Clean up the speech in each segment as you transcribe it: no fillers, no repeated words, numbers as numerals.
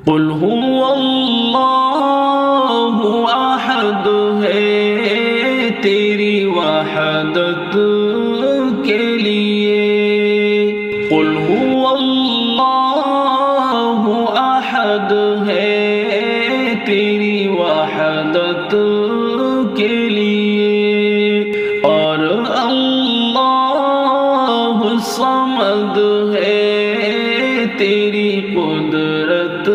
قل هو اللہ احد ہے تیری وحدت کے لیے. قل هو اللہ احد ہے تیری وحدت کے لیے. اور اللہ صمد ہے تیری قدرت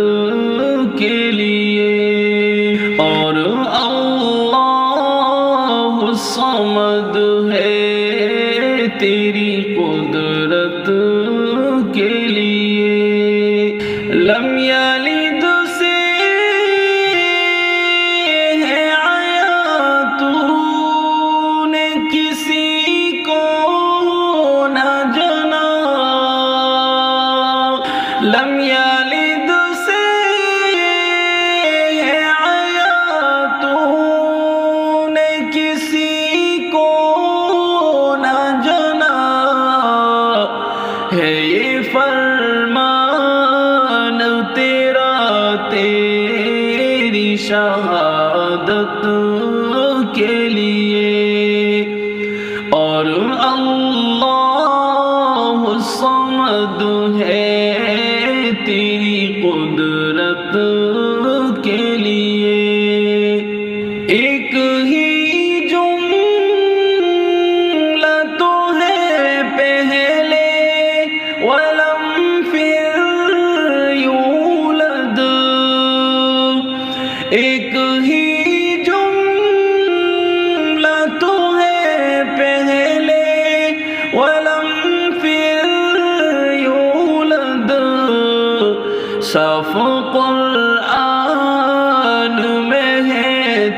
کے لیے. اور اللہ صمد ہے تیری قدرت کے لیے. لم یلد سے ہے آیا تو نے کسی کو نہ جنا. لم یلد سے ہے آیا تو نے کسی کو نہ جنا. ہے یہ فرمان تیرا تیری شہادت کے لیے. اور اللہ صمد ہے تیری قدرت کے لیے. ایک ہی جملہ تو ہے پہلے ولم پھر یولد. ایک ہی جملہ تو ہے پہلے ولم پھر یولد. صاف قرآن میں ہے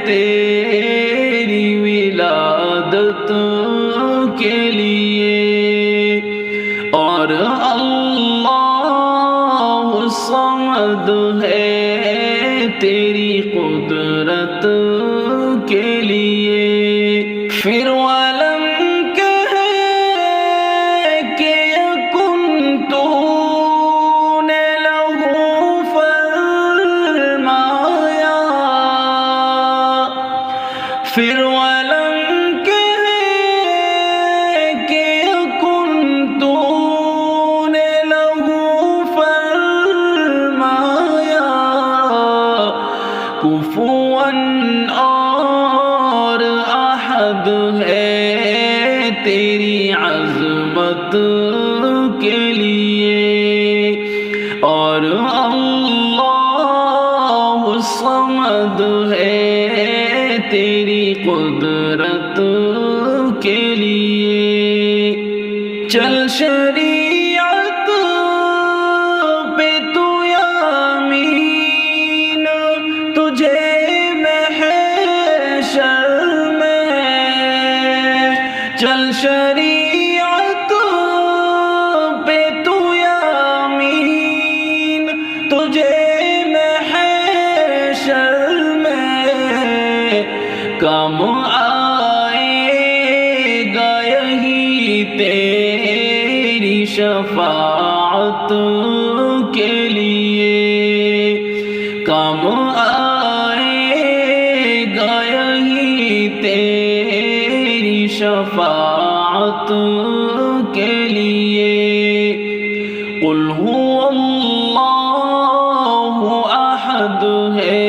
تیری ولادت کے لیے. اور اللہ صمد ہے تیری قدرت کے لیے. پھر ولم کہے کہ یکن تو نے لہو فرمایا. پھر ولم کہے کہ یکن تو نے لہو فرمایا. کفواً اور احد ہے تیری عظمت کے لیے. اور اللہ صمد ہے تیری قدرت کے لیے. چل شریعت پہ تو یامین تجھے محشر میں. چل شریعت پہ تو یامین تجھے محشر میں. کام آئے گا یہی تیری شفاعت کے لیے. کام آئے گا یہی تیری شفاعت کے لیے. قل هو اللہ احد ہے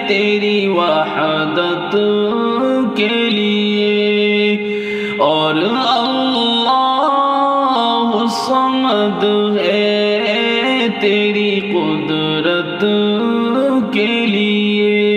تیری وحدت کے لیے. اور اللہ صمد ہے تیری قدرت کے لیے.